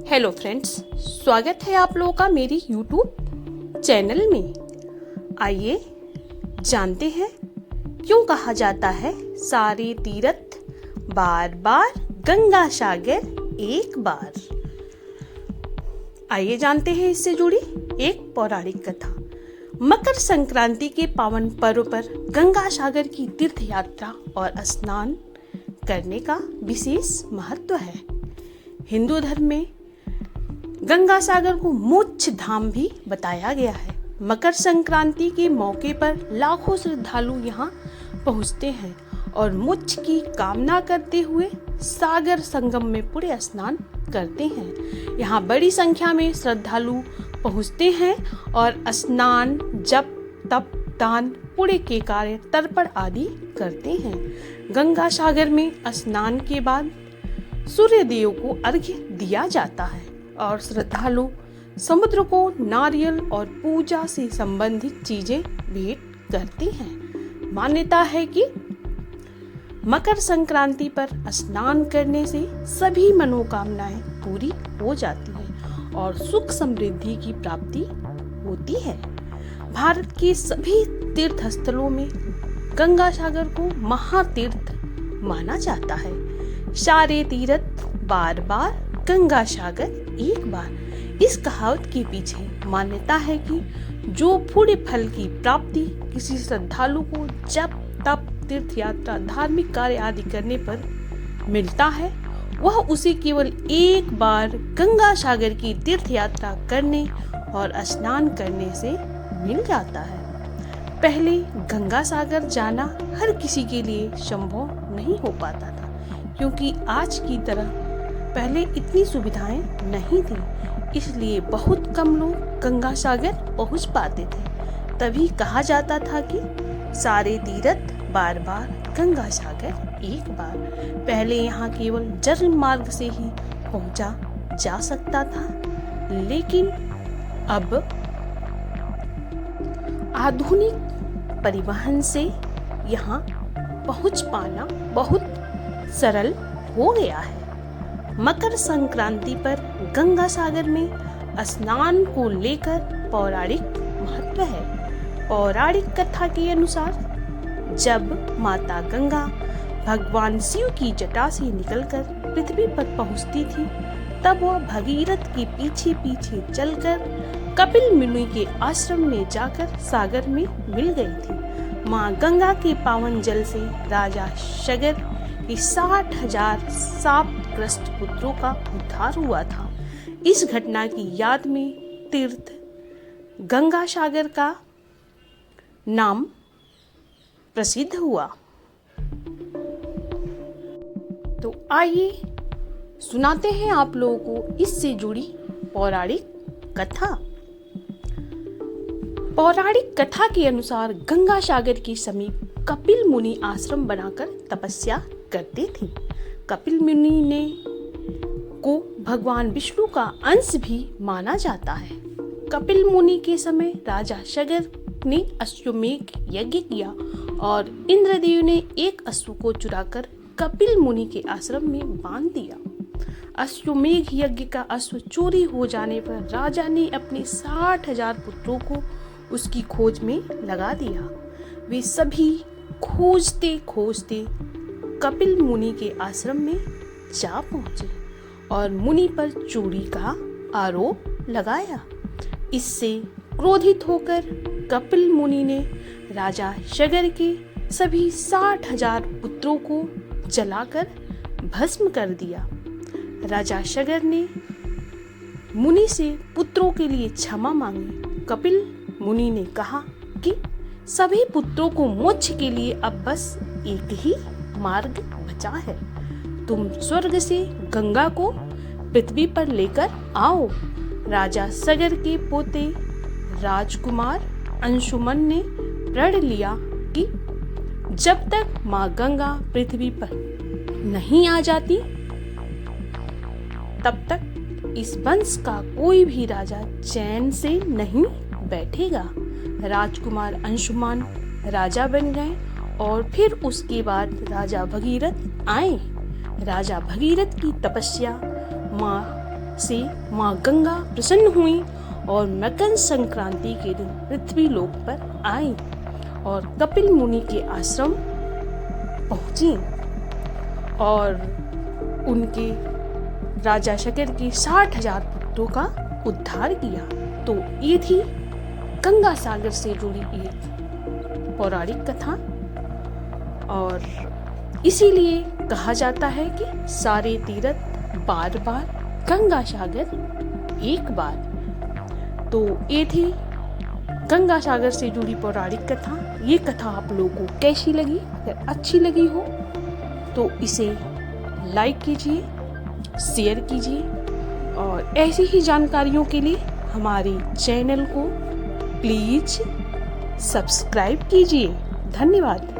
Hello friends, स्वागत है आप लोगों का मेरी YouTube चैनल में। आइए जानते हैं क्यों कहा जाता है सारे तीर्थ बार बार, गंगा सागर एक बार। आइए जानते हैं इससे जुड़ी एक पौराणिक कथा। मकर संक्रांति के पावन पर्व पर गंगा सागर की तीर्थ यात्रा और स्नान करने का विशेष महत्व है। हिंदू धर्म में गंगा सागर को मोक्ष धाम भी बताया गया है। मकर संक्रांति के मौके पर लाखों श्रद्धालु यहाँ पहुँचते हैं और मोक्ष की कामना करते हुए सागर संगम में पुण्य स्नान करते हैं। यहाँ बड़ी संख्या में श्रद्धालु पहुँचते हैं और स्नान, जप, तप, दान, पुण्य के कार्य, तर्पण आदि करते हैं। गंगा सागर में स्नान के बाद सूर्य देव को अर्घ्य दिया जाता है और श्रद्धालु समुद्र को नारियल और पूजा से संबंधित चीजें भेंट करते हैं। मान्यता है कि मकर संक्रांति पर स्नान करने से सभी मनोकामनाएं पूरी हो जाती हैं और सुख समृद्धि की प्राप्ति होती है। भारत के सभी तीर्थ स्थलों में गंगा सागर को महातीर्थ माना जाता है। सारे तीर्थ बार बार, गंगा सागर एक बार। इस कहावत के पीछे मान्यता है कि जो पुण्य फल की प्राप्ति किसी श्रद्धालु को जप, तप, तीर्थ यात्रा, धार्मिक कार्य आदि करने पर मिलता है, वह उसे केवल एक बार गंगा सागर की तीर्थ यात्रा करने और स्नान करने से मिल जाता है। पहले गंगा सागर जाना हर किसी के लिए संभव नहीं हो पाता था, क्योंकि आज की तरह पहले इतनी सुविधाएं नहीं थी, इसलिए बहुत कम लोग गंगा सागर पहुंच पाते थे। तभी कहा जाता था कि सारे तीर्थ बार बार, गंगा सागर एक बार। पहले यहाँ केवल जल मार्ग से ही पहुंचा जा सकता था, लेकिन अब आधुनिक परिवहन से यहाँ पहुंच पाना बहुत सरल हो गया है। मकर संक्रांति पर गंगा सागर में स्नान को लेकर पौराणिक महत्व है। पौराणिक कथा के अनुसार जब माता गंगा भगवान शिव की जटा से निकलकर पृथ्वी पर पहुंचती थी, तब वह भगीरथ के पीछे पीछे चलकर कपिल मुनि के आश्रम में जाकर सागर में मिल गई थी। माँ गंगा के पावन जल से राजा सगर के 60,000 शापग्रस्त पुत्रों का उद्धार हुआ था। इस घटना की याद में तीर्थ गंगा सागर का नाम प्रसिद्ध हुआ। तो आइए सुनाते हैं आप लोगों को इससे जुड़ी पौराणिक कथा। पौराणिक कथा के अनुसार गंगा सागर के समीप कपिल मुनि आश्रम बनाकर तपस्या करते थे। कपिल मुनि ने को भगवान विष्णु का अंश भी माना जाता है। कपिल मुनि के समय राजा सगर ने अश्वमेघ यज्ञ किया और इंद्रदेव ने एक अश्व को चुराकर कपिल मुनि के आश्रम में बांध दिया। अश्वमेघ यज्ञ का अश्व चोरी हो जाने पर राजा ने अपने 60,000 पुत्रों को उसकी खोज में लगा दिया। वे सभी खोजते खोजते कपिल मुनि के आश्रम में जा पहुंचे और मुनि पर चोरी का आरोप लगाया। इससे क्रोधित होकर कपिल मुनि ने राजा सगर के सभी 60,000 पुत्रों को जलाकर भस्म कर दिया। राजा सगर ने मुनि से पुत्रों के लिए क्षमा मांगी। कपिल मुनि ने कहा कि सभी पुत्रों को मोक्ष के लिए अब बस एक ही मार्ग बचा है। तुम स्वर्ग से गंगा को पृथ्वी पर लेकर आओ। राजा सगर के पोते राजकुमार अंशुमन ने प्रण लिया कि जब तक माँ गंगा पृथ्वी पर नहीं आ जाती, तब तक इस वंश का कोई भी राजा चैन से नहीं बैठेगा। राजकुमार अंशुमान राजा बन गए और फिर उसके बाद राजा भगीरथ आए। राजा भगीरथ की तपस्या माँ से माँ गंगा प्रसन्न हुई और मकर संक्रांति के दिन पृथ्वी लोक पर आई और कपिल मुनि के आश्रम पहुंची और उनके राजा शकर के 60,000 पुत्रों का उद्धार किया। तो ये थी गंगा सागर से जुड़ी एक पौराणिक कथा और इसीलिए कहा जाता है कि सारे तीर्थ बार बार, गंगा सागर एक बार। तो ये थी गंगा सागर से जुड़ी पौराणिक कथा। ये कथा आप लोगों को कैसी लगी? अगर अच्छी लगी हो तो इसे लाइक कीजिए, शेयर कीजिए और ऐसी ही जानकारियों के लिए हमारे चैनल को प्लीज सब्सक्राइब कीजिए। धन्यवाद।